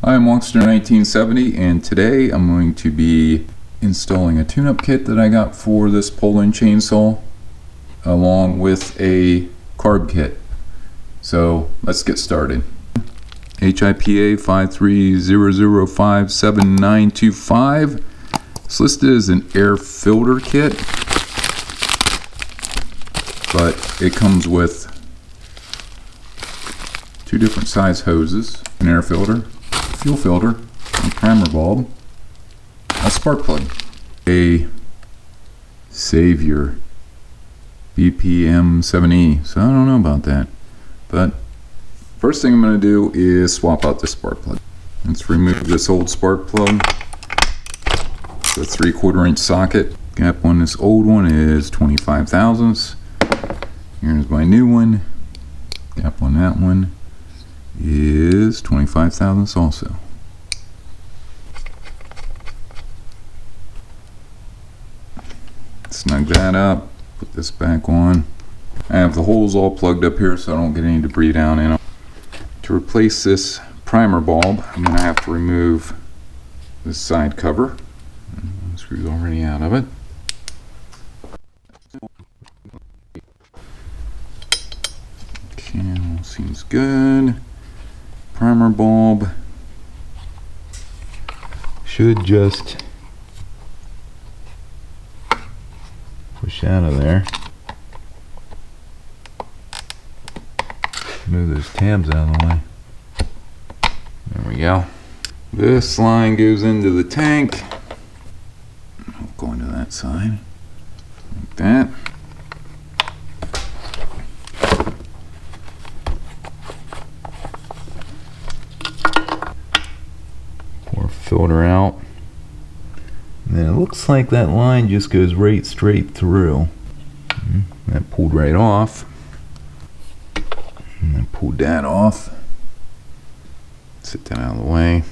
Hi, I'm Wongster 1970, and today I'm going to be installing a tune-up kit that I got for this Poulan chainsaw along with a carb kit. So let's get started. HIPA 530057925. It's listed as an air filter kit, but it comes with two different size hoses, an air filter, fuel filter, a primer bulb, a spark plug, a Savior BPM7E. So I don't know about that, but first thing I'm going to do is swap out the spark plug. Let's remove this old spark plug. The 3/4 inch socket. Gap on this old one is 25 thousandths. Here's my new one. Gap on that one is 25 thousandths also. Snug that up, put this back on. I have the holes all plugged up here so I don't get any debris down in them. To replace this primer bulb, I'm going to have to remove this side cover. The screw's already out of it. Okay, all seems good. Primer bulb should just push out of there. Move those tabs out of the way. There we go. This line goes into the tank. I'll go into that side like that. Filter out, and then it looks like that line just goes right straight through. That pulled right off, and I pulled that off. Set that out of the way.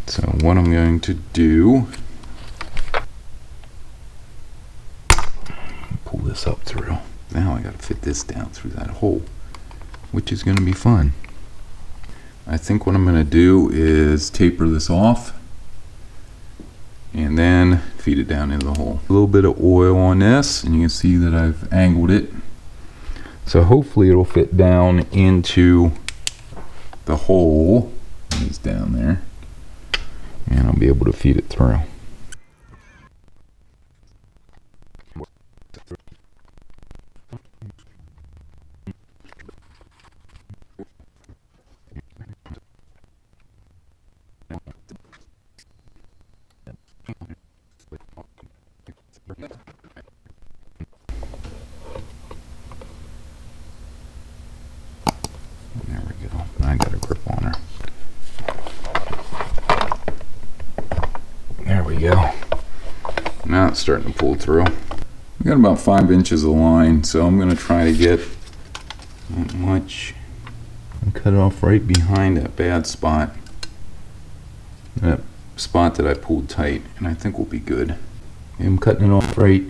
So what I'm going to do, pull this up through. Now I got to fit this down through that hole, which is going to be fun. I think what I'm going to do is taper this off and then feed it down into the hole. A little bit of oil on this, and you can see that I've angled it. So hopefully it'll fit down into the hole. It's down there. And I'll be able to feed it through. There we go. I got a grip on her. There we go. Now it's starting to pull through. We got about 5 inches of line, so I'm going to try to get that much and cut it off right behind that bad spot. That spot that I pulled tight, and I think we'll be good. I'm cutting it off right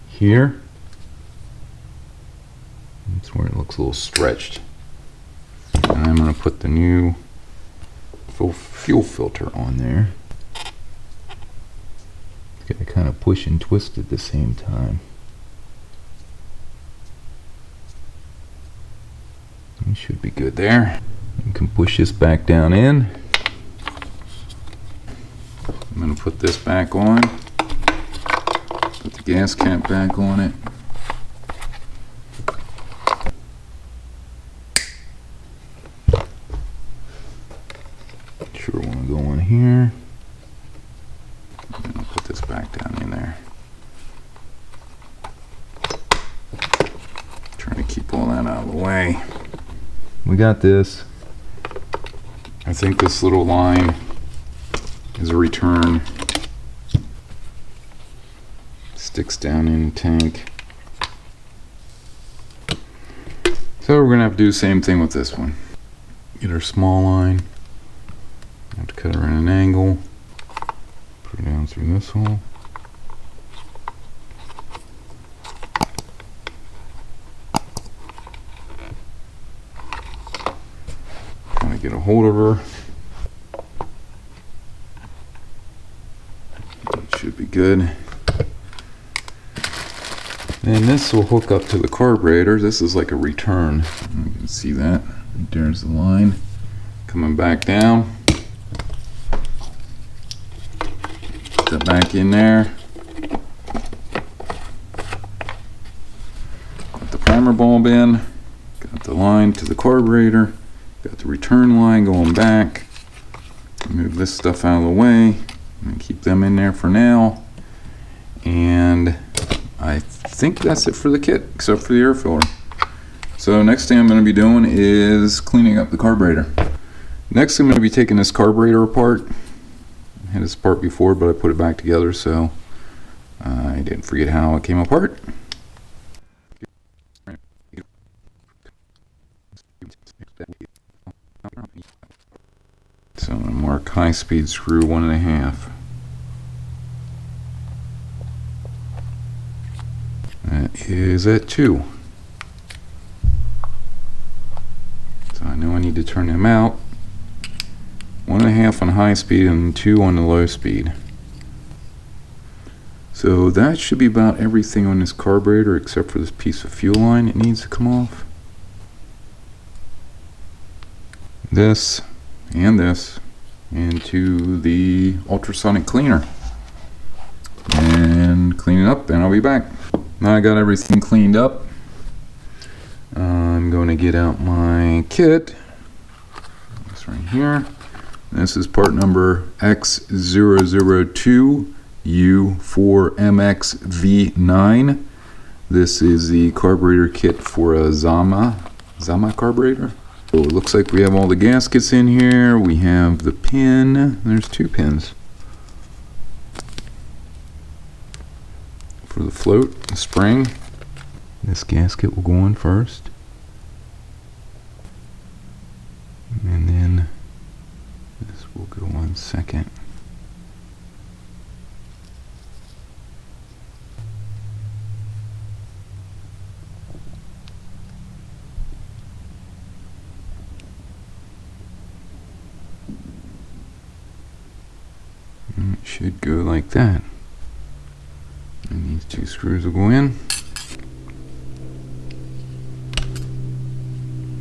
here. That's where it looks a little stretched. And I'm going to put the new fuel filter on there. Got to kind of push and twist at the same time. It should be good there. You can push this back down in. I'm going to put this back on. Put the gas cap back on it. Sure want to go on here. And I'll put this back down in there. Trying to keep all that out of the way. We got this. I think this little line is a return. Sticks down in the tank. So we're going to have to do the same thing with this one. Get our small line. Have to cut her at an angle. Put it down through this hole. get a hold of her. It should be good. And this will hook up to the carburetor. This is like a return. You can see that. There's the line coming back down. Put that back in there. Put the primer bulb in. Got the line to the carburetor. Got the return line going back. Move this stuff out of the way. And keep them in there for now. And I think that's it for the kit, except for the air filter. So next thing I'm going to be doing is cleaning up the carburetor. Next I'm going to be taking this carburetor apart. I had this apart before, but I put it back together, so I didn't forget how it came apart. So I'm going to mark high speed screw 1.5. That is at 2. So I know I need to turn them out. 1.5 on high speed and 2 on the low speed. So that should be about everything on this carburetor except for this piece of fuel line that needs to come off. This and this into the ultrasonic cleaner. And clean it up and I'll be back. Now I got everything cleaned up. I'm going to get out my kit. This right here. This is part number X002U4MXV9. This is the carburetor kit for a Zama carburetor. So it looks like we have all the gaskets in here. We have the pin. There's 2 pins for the float, the spring. This gasket will go on first, and then this will go on second. And it should go like that. And these 2 screws will go in.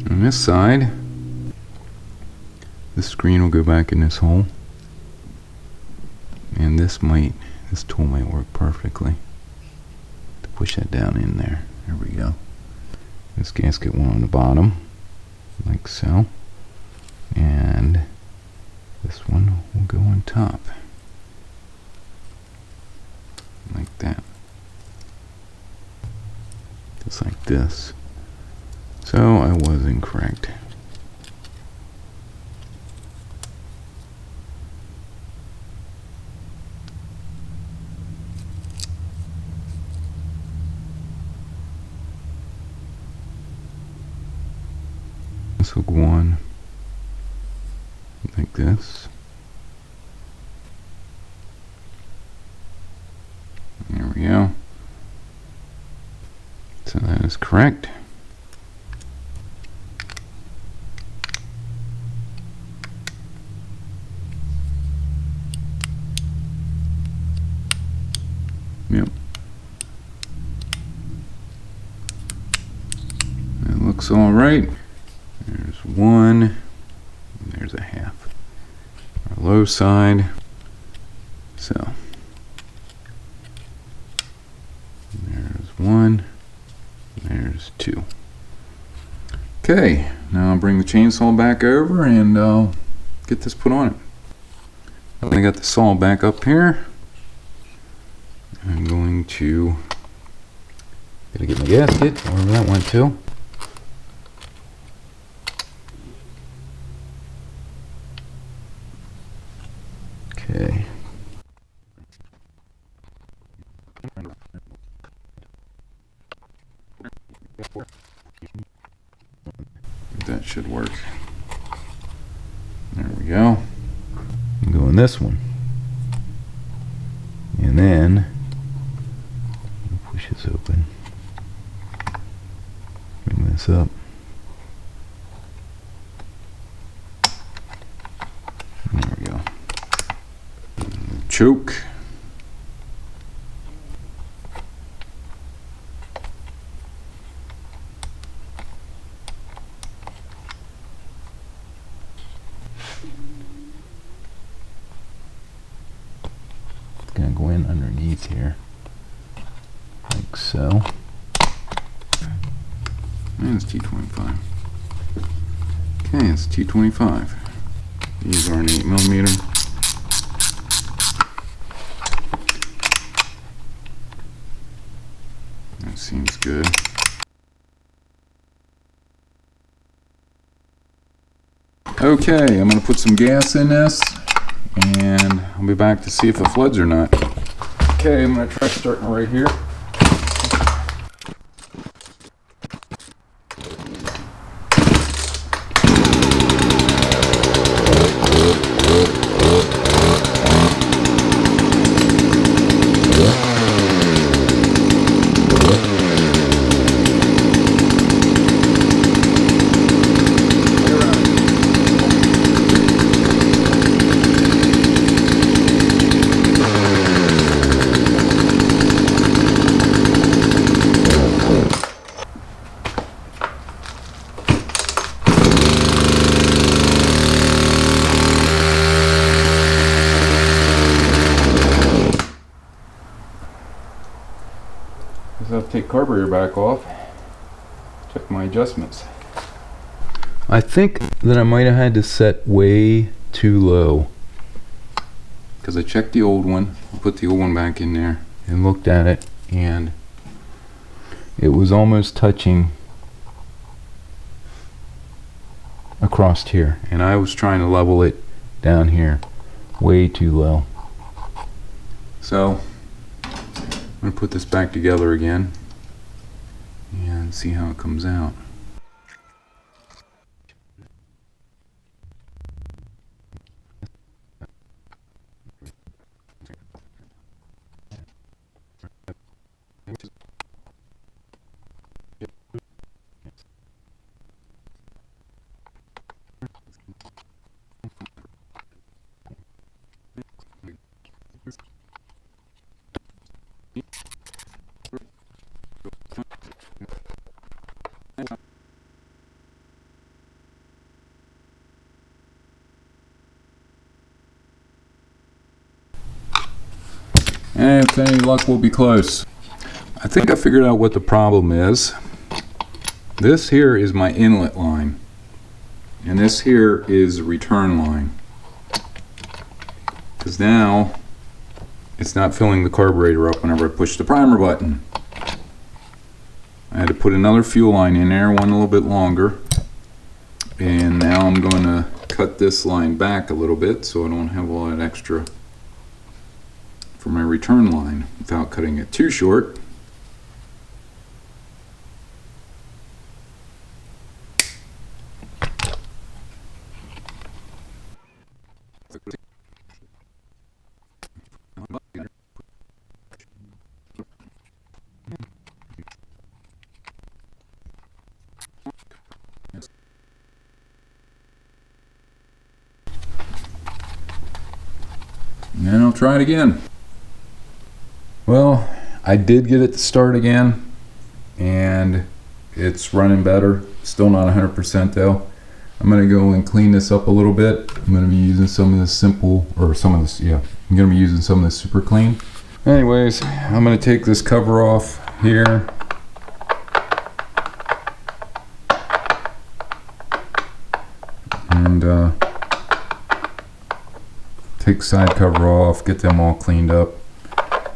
On this side, the screen will go back in this hole. And this tool might work perfectly to push that down in there. There we go. This gasket went on the bottom, like so. And this one will go on top. Like that. Just like this. So I was incorrect. This will go on like this. There we go. So that is correct. Yep. It looks all right. There's 1, and there's a half. Our low side. So there's 1, there's 2. Okay, now I'll bring the chainsaw back over and get this put on it. I got the saw back up here. I'm going to get my gasket, wherever that went to. Okay. That should work. There we go. Go in this one. And then push this open. Bring this up. choke. It's gonna go in underneath here, like so. And it's T25. Okay, it's T25. These are an 8mm. That seems good. Okay, I'm going to put some gas in this, and I'll be back to see if it floods or not. Okay, I'm going to try starting right here. I'll take carburetor back off, check my adjustments. I think that I might have had to set way too low, because I checked the old one, put the old one back in there and looked at it, and it was almost touching across here, and I was trying to level it down here way too low. So I'm going to put this back together again and see how it comes out. And if any luck, we'll be close. I think I figured out what the problem is. This here is my inlet line, and this here is the return line. Because now it's not filling the carburetor up whenever I push the primer button. I had to put another fuel line in there, one a little bit longer, and now I'm going to cut this line back a little bit so I don't have all that extra for my return line without cutting it too short. And then I'll try it again. Well, I did get it to start again, and it's running better. Still not 100% though. I'm going to go and clean this up a little bit. I'm going to be using some of this simple, or some of this, yeah, I'm going to be using some of this super clean. Anyways, I'm going to take this cover off here. And take the side cover off, get them all cleaned up,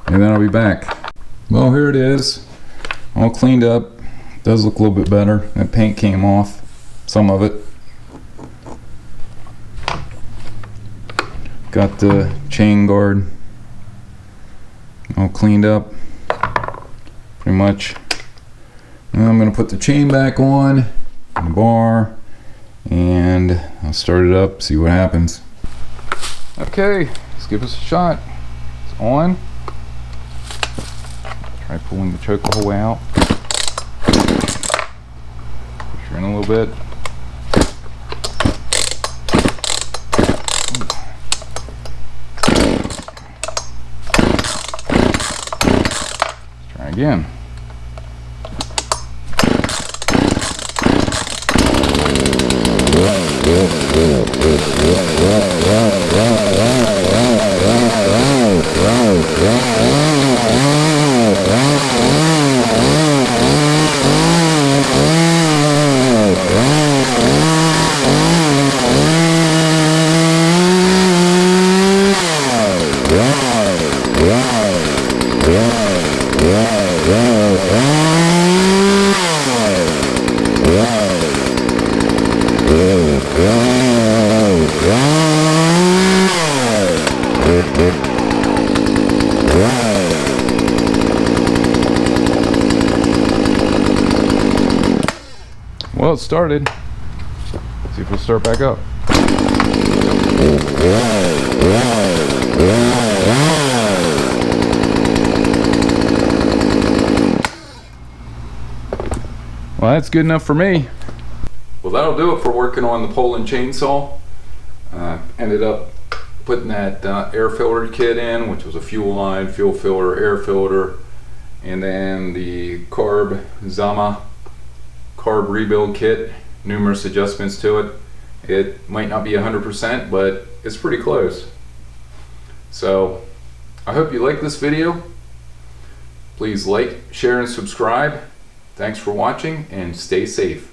and then I'll be back. Well, here it is, all cleaned up. Does look a little bit better. That paint came off, some of it. Got the chain guard all cleaned up, pretty much. Now I'm going to put the chain back on, the bar, and I'll start it up, see what happens. Okay, let's give this a shot. It's on. Try pulling the choke the whole way out. Push her in a little bit. again. Well, it started. See if we'll start back up. Well, that's good enough for me. Well, that'll do it for working on the Poulan chainsaw. Ended up putting that air filter kit in, which was a fuel line, fuel filter, air filter, and then the Zama carb rebuild kit. Numerous adjustments to it. It might not be 100%, but it's pretty close. So I hope you like this video. Please like, share, and subscribe. Thanks for watching, and stay safe.